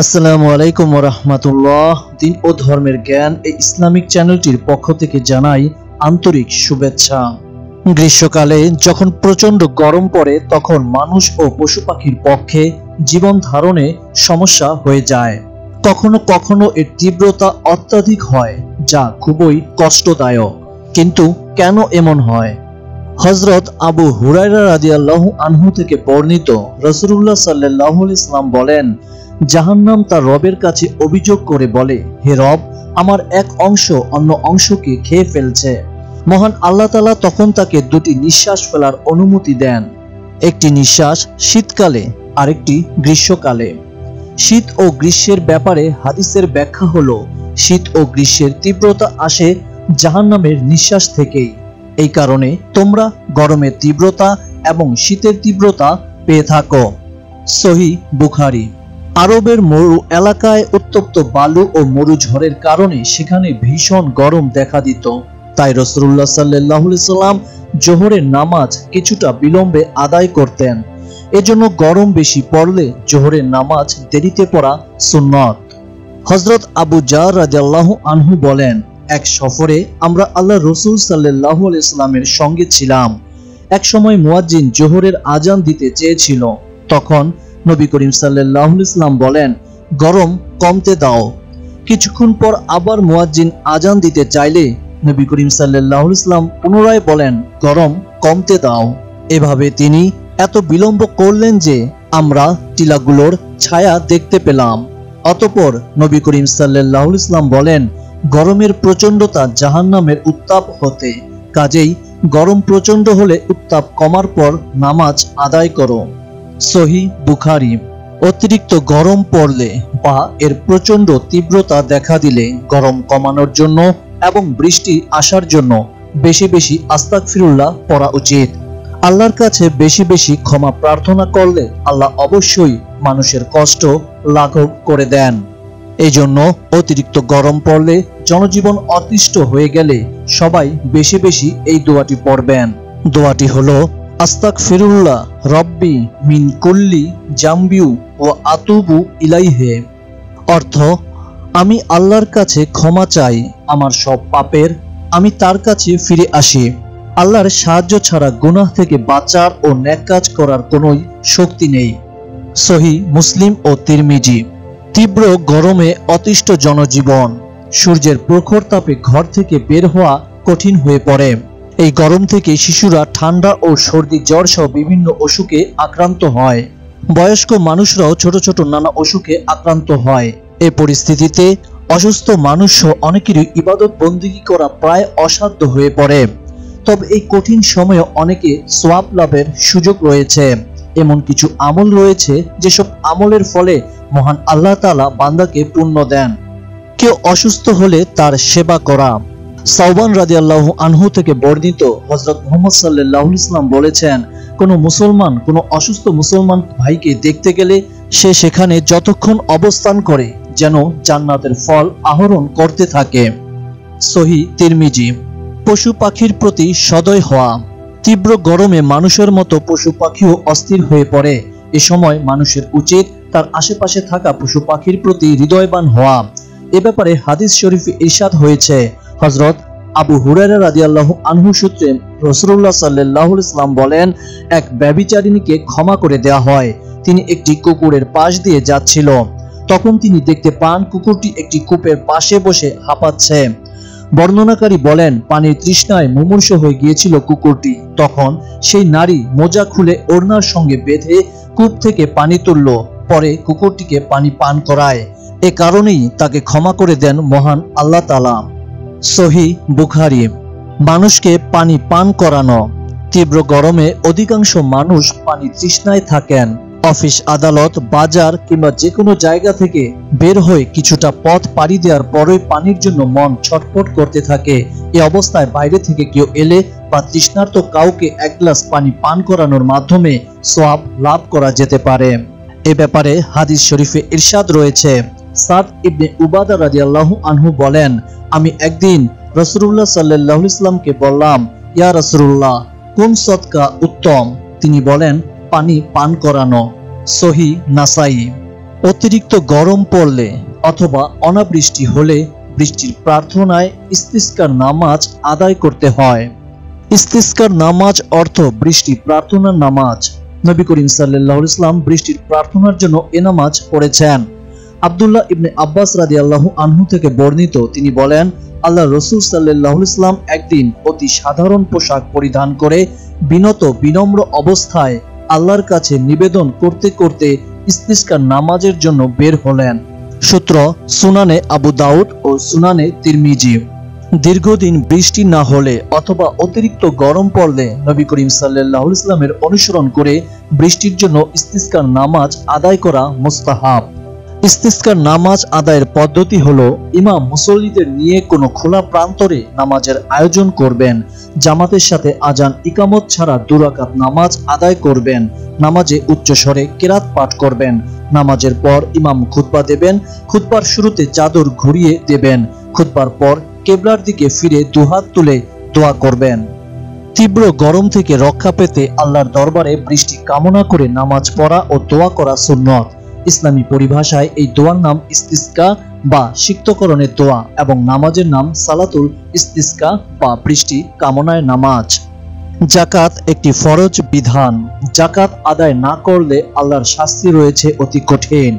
আসসালামু আলাইকুম ওয়া রাহমাতুল্লাহ। দিন ও ধর্মের জ্ঞান এই ইসলামিক চ্যানেলটির পক্ষ থেকে জানাই আন্তরিক শুভেচ্ছা। গ্রীষ্মকালে যখন প্রচন্ড গরম পড়ে তখন মানুষ ও পশু পাখির পক্ষে জীবন ধারণে সমস্যা হয়ে যায়। কখনো কখনো এর তীব্রতা অত্যাধিক হয়, যা খুবই কষ্টদায়ক। কিন্তু কেন এমন হয়? হযরত আবু হুরায়রা রাদিয়াল্লাহু আনহু থেকে বর্ণিত, রাসূলুল্লাহ সাল্লাল্লাহু আলাইহি ওয়াসাল্লাম বলেন, জাহান্নাম তার রবের কাছে অভিযোগ করে বলে, হে রব, আমার এক অংশ অন্য অংশকে খেয়ে ফেলছে। মহান আল্লাহ তাআলা তখন তাকে দুটি নিঃশ্বাস ফেলার অনুমতি দেন। একটি নিঃশ্বাস শীতকালে, আরেকটি গ্রীষ্মকালে। শীত ও গ্রীষ্মের ব্যাপারে হাদিসের ব্যাখ্যা হলো, শীত ও গ্রীষ্মের তীব্রতা আসে জাহান্নামের নিঃশ্বাস থেকেই। এই কারণে তোমরা গরমের তীব্রতা এবং শীতের তীব্রতা পেয়ে থাকো। সহিহ বুখারী। আরবের মরু এলাকায় উত্তপ্ত বালু ও মরু ঝড়ের কারণে সেখানে ভীষণ গরম দেখা দিত। তাই রাসূলুল্লাহ সাল্লাল্লাহু আলাইহি সাল্লাম জোহরের নামাজ কিছুটা বিলম্বে আদায় করতেন। এজন্য গরম বেশি পড়লে জোহরের নামাজ দেরিতে পড়া সুন্নত। হযরত আবু জার রাদিয়াল্লাহু আনহু বলেন, এক সফরে আমরা আল্লাহ রাসূল সাল্লাল্লাহু আলাইহি সাল্লামের সঙ্গে ছিলাম। এক সময় মুয়াজ্জিন জোহরের আজান দিতে চেয়েছিল। তখন নবী করিম সাল্লাল্লাহু আলাইহি সাল্লাম বলেন, গরম কমতে দাও। কিছুক্ষণ পর আবার মুয়াজ্জিন আজান দিতে চাইলে নবী করিম সাল্লাল্লাহু আলাইহি সাল্লাম পুনরায় বলেন, গরম কমতে দাও। এভাবে তিনি এত বিলম্ব করলেন যে আমরা টিলাগুলোর ছায়া দেখতে পেলাম। অতঃপর নবী করিম সাল্লাল্লাহু আলাইহি সাল্লাম বলেন, গরমের প্রচন্ডতা জাহান্নামের উত্তাপ হতে, কাজেই গরম প্রচন্ড হলে উত্তাপ কমার পর নামাজ আদায় করো। সহিহ বুখারী। অতিরিক্ত গরম পড়লে বা এর প্রচন্ড তীব্রতা দেখা দিলে গরম কমানোর জন্য এবং বৃষ্টি আসার জন্য বেশি বেশি আস্তাগফিরুল্লাহ পড়া উচিত। আল্লাহর কাছে বেশি বেশি ক্ষমা প্রার্থনা করলে আল্লাহ অবশ্যই মানুষের কষ্ট লাঘব করে দেন। এই জন্য অতিরিক্ত গরম পড়লে, জনজীবন অতিষ্ঠ হয়ে গেলে সবাই বেশি বেশি এই দোয়াটি পড়বেন। দোয়াটি হলো, আস্তাগফিরুল্লাহ রব্বি মিন কুল্লি জামবিউ ও আতুবু ইলাইহে। অর্থ, আমি আল্লাহর কাছে ক্ষমা চাই আমার সব পাপের, আমি তার কাছে ফিরে আসি। আল্লাহর সাহায্য ছাড়া গুনাহ থেকে বাঁচার ও নেক কাজ করার কোনো শক্তি নেই। সহিহ মুসলিম ও তিরমিজি। তীব্র গরমে অতিষ্ঠ জনজীবন। সূর্যের প্রখর তাপে ঘর থেকে বের হওয়া কঠিন হয়ে পড়ে। এই গরম থেকে শিশুরা ঠান্ডা ও সর্দি জ্বর সহ বিভিন্ন অসুখে আক্রান্ত হয়। বয়স্ক মানুষরাও ছোট ছোট নানা অসুখে আক্রান্ত হয়। এই পরিস্থিতিতে অসুস্থ মানুষ সহ অনেকেরই ইবাদত বন্দেগী করা প্রায় অসাধ্য হয়ে পড়ে। তবে এই কঠিন সময়ে অনেকে সওয়াব লাভের সুযোগ রয়েছে। এমন কিছু আমল রয়েছে যেসব আমলের ফলে মহান আল্লাহ তাআলা বান্দাকে পুণ্য দেন। কেউ অসুস্থ হলে তার সেবা করা। সাওবান রাদিয়াল্লাহু আনহু থেকে বর্ণিত, হযরত মুহাম্মদ সাল্লাল্লাহু আলাইহি ওয়াসাল্লাম বলেছেন, কোনো মুসলমান কোনো অসুস্থ মুসলমান ভাইকে দেখতে গেলে সে সেখানে যতক্ষণ অবস্থান করে যেন জান্নাতের ফল আহরণ করতে থাকে। সহিহ তিরমিজি। পশু পাখির প্রতি সদয় হওয়া। তীব্র গরমে মানুষের মতো পশু পাখিও অস্থির হয়ে পড়ে। এ সময় মানুষের উচিত তার আশেপাশে থাকা পশু পাখির প্রতি হৃদয়বান হওয়া। এ ব্যাপারে হাদিস শরীফে ইরশাদ হয়েছে, হযরত আবু হুরায়রা রাদিয়াল্লাহু আনহু সূত্রে রাসূলুল্লাহ সাল্লাল্লাহু আলাইহি ওয়াসাল্লাম বলেন, এক ব্যভিচারিণীকে ক্ষমা করে দেওয়া হয়। তিনি একটি কুকুরের পাশ দিয়ে যাচ্ছিল। তখন তিনি দেখতে পান কুকুরটি একটি কূপের পাশে বসে হাঁপাচ্ছে। বর্ণনাকারী বলেন, পানির তৃষ্ণায় মুমূর্ষ হয়ে গিয়েছিল কুকুরটি। তখন সেই নারী মোজা খুলে ওড়নার সঙ্গে বেঁধে কূপ থেকে পানি তুলল, পরে কুকুরটিকে পানি পান করায়। এ কারণেই তাকে ক্ষমা করে দেন মহান আল্লাহ তাআলা। সহিহ বুখারী। মানুষকে পানি পান করানো। তীব্র গরমে অধিকাংশ মানুষ পানি তৃষ্ণায় থাকেন। অফিস, আদালত, বাজার কিংবা যে কোনো জায়গা থেকে বের হয়ে কিছুটা পথ পাড়ি দেওয়ার পরই পানির জন্য মন ছটফট করতে থাকে। এই অবস্থায় বাইরে থেকে কেউ এলে বা তৃষ্ণার্ত কাউকে এক গ্লাস পানি পান করানোর মাধ্যমে সওয়াব লাভ করা যেতে পারে। এ ব্যাপারে হাদিস শরীফে ইরশাদ রয়েছে, সাদ ইবনে উবাদা রাদিয়াল্লাহু আনহু বলেন, আমি একদিন রাসূলুল্লাহ সাল্লাল্লাহু আলাইহি ওয়াসাল্লামকে বললাম, ইয়া রাসূলুল্লাহ, কোন সদকা উত্তম? তিনি বলেন, পানি পান করানো। সহিহ নাসাই। অতিরিক্ত গরম পড়লে অথবা অনাবৃষ্টি হলে বৃষ্টির প্রার্থনায় ইস্তিসকার নামাজ আদায় করতে হয়। ইস্তিসকার নামাজ অর্থ বৃষ্টি প্রার্থনার নামাজ। নবী করিম সাল্লাল্লাহু আলাইহি ওয়াসাল্লাম বৃষ্টির প্রার্থনার জন্য এ নামাজ পড়েছেন। আব্দুল্লাহ ইবনে আব্বাস রাদিয়াল্লাহু আনহু থেকে বর্ণিত, তিনি বলেন, আল্লাহ রাসূল সাল্লাল্লাহু আলাইহি ওয়াসাল্লাম একদিন অতি সাধারণ পোশাক পরিধান করে বিনম্র অবস্থায় আল্লাহর কাছে নিবেদন করতে করতে ইস্তিসকার নামাজের জন্য বের হলেন। সূত্র সুনানে আবু দাউদ ও সুনানে তিরমিজি। দীর্ঘদিন বৃষ্টি না হলে অথবা অতিরিক্ত গরম পড়লে নবী করিম সাল্লাল্লাহু আলাইহি ওয়াসাল্লামের অনুসরণ করে বৃষ্টির জন্য ইস্তিসকার নামাজ আদায় করা মুস্তাহাব। ইস্তিসকার নামাজ আদায়ের পদ্ধতি হলো, ইমাম মুসল্লিদের নিয়ে কোনো খোলা প্রান্তরে নামাজের আয়োজন করবেন। জামাতের সাথে আজান ইকামত ছাড়া 2 রাকাত নামাজ আদায় করবেন। নামাজে উচ্চস্বরে কিরাত পাঠ করবেন। নামাজের পর ইমাম খুতবা দেবেন। খুতবার শুরুতে চাদর ঘুরিয়ে দেবেন। খুতবার পর কিবলার দিকে ফিরে দুহাত তুলে দোয়া করবেন। তীব্র গরম থেকে রক্ষা পেতে আল্লাহর দরবারে বৃষ্টি কামনা করে নামাজ পড়া ও দোয়া করা সুন্নত। ইসলামী পরিভাষায় এই দোয়ার নাম ইস্তিসকা বা সিক্তকরণের দোয়া এবং নামাজের নাম সালাতুল ইস্তিসকা বা বৃষ্টি কামনায় নামাজ। যাকাত একটি ফরজ বিধান। যাকাত আদায় না করলে আল্লাহর শাস্তি রয়েছে অতি কঠিন।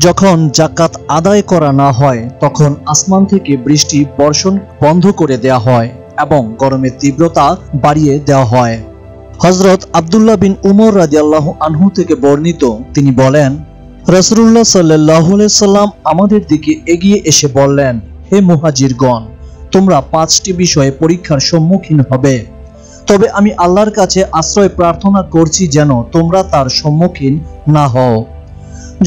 যখন যাকাত আদায় করা না হয় তখন আসমান থেকে বৃষ্টি বর্ষণ বন্ধ করে দেয়া হয় এবং গরমের তীব্রতা বাড়িয়ে দেওয়া হয়। হযরত আব্দুল্লাহ বিন উমর রাদিয়াল্লাহু আনহু থেকে বর্ণিত, তিনি বলেন, রাসূলুল্লাহ সাল্লাল্লাহু আলাইহি সাল্লাম আমাদের দিকে এগিয়ে এসে বললেন, হে মুহাজিরগণ, তোমরা 5টি বিষয়ে পরীক্ষার সম্মুখীন হবে। তবে আমি আল্লাহর কাছে আশ্রয় প্রার্থনা করছি যেন তোমরা তার সম্মুখীন না হও।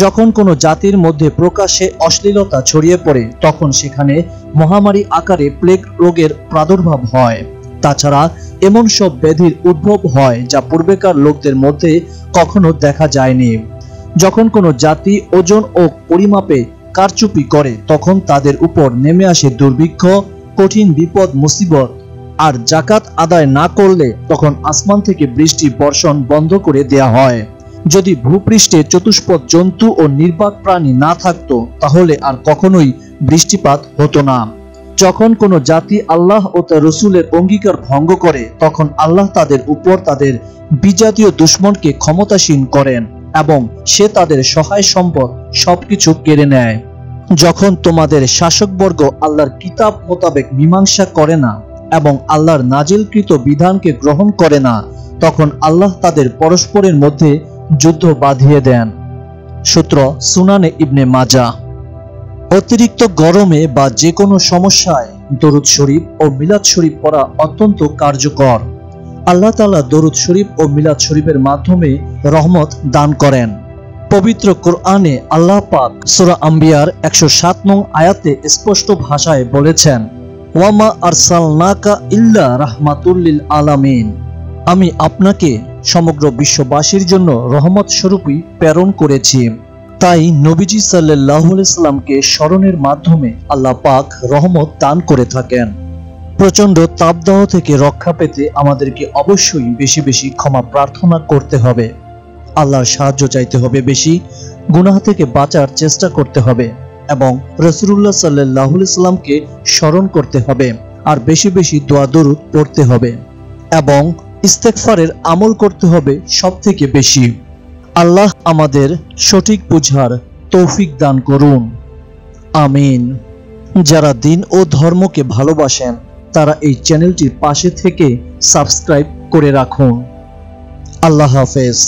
যখন কোনো জাতির মধ্যে প্রকাশ্যে অশ্লীলতা ছড়িয়ে পড়ে তখন সেখানে মহামারী আকারে প্লেগ রোগের প্রাদুর্ভাব হয়। তাছাড়া এমন সব ব্যাধির উদ্ভব হয় যা পূর্বেকার লোকদের মধ্যে কখনো দেখা যায়নি। যখন কোনো জাতি ওজন ও পরিমাপে কারচুপি করে তখন তাদের উপর নেমে আসে দুর্ভিক্ষ, কঠিন বিপদ মুসিবত। আর যাকাত আদায় না করলে তখন আসমান থেকে বৃষ্টি বর্ষণ বন্ধ করে দেয়া হয়। যদি ভূপৃষ্ঠে চতুষ্পদ জন্তু ও নির্বাক প্রাণী না থাকতো তাহলে আর কখনোই বৃষ্টিপাত হতো না। যখন কোনো জাতি আল্লাহ ও তার রাসূলের অঙ্গীকার ভঙ্গ করে তখন আল্লাহ তাদের উপর তাদের বিজাতীয় দুশমনকে ক্ষমতাসীন করেন এবং সে তাদের সহায় সম্পদ সবকিছু কেড়ে নেয়। যখন তোমাদের শাসকবর্গ আল্লাহর কিতাব মোতাবেক মীমাংসা করে না এবং আল্লাহর নাজিলকৃত বিধানকে গ্রহণ করে না তখন আল্লাহ তাদের পরস্পরের মধ্যে যুদ্ধ বাঁধিয়ে দেন। সূত্র সুনানে ইবনে মাজাহ। অতিরিক্ত গরমে বা যে কোনো সমস্যায় দরুদ শরীফ ও মিলাদ শরীফ পড়া অত্যন্ত কার্যকর। আল্লাহ তাআলা দরুদ শরীফ ও মিলাদ শরীফের মাধ্যমে রহমত দান করেন। পবিত্র কোরআনে আল্লাহ পাক সূরা আম্বিয়ার 107 নং আয়াতে স্পষ্ট ভাষায় বলেছেন, ওয়ামা আরসালনাকা ইল্লা রাহমাতুল লিল আলামিন, আমি আপনাকে সমগ্র বিশ্ববাসীর জন্য রহমত স্বরূপই প্রেরণ করেছি। তাই নবীজি সাল্লাল্লাহু আলাইহি সাল্লামকে স্মরণের মাধ্যমে আল্লাহ পাক রহমত দান করে থাকেন। প্রচন্ড তাপদাহ থেকে রক্ষা পেতে আমাদেরকে অবশ্যই বেশি বেশি ক্ষমা প্রার্থনা করতে হবে, আল্লাহর সাহায্য চাইতে হবে বেশি, গুনাহ থেকে বাঁচার চেষ্টা করতে হবে এবং রাসূলুল্লাহ সাল্লাল্লাহু আলাইহি সাল্লামকে স্মরণ করতে হবে আর বেশি বেশি দোয়া দরুদ পড়তে হবে এবং ইস্তেগফারের আমল করতে হবে সবথেকে বেশি। আল্লাহ আমাদের সঠিক বুঝার তৌফিক দান করুন, আমিন। যারা দিন ও ধর্মকে ভালোবাসেন তারা এই চ্যানেলটির পাশে থেকে সাবস্ক্রাইব করে রাখুন। আল্লাহ হাফেজ।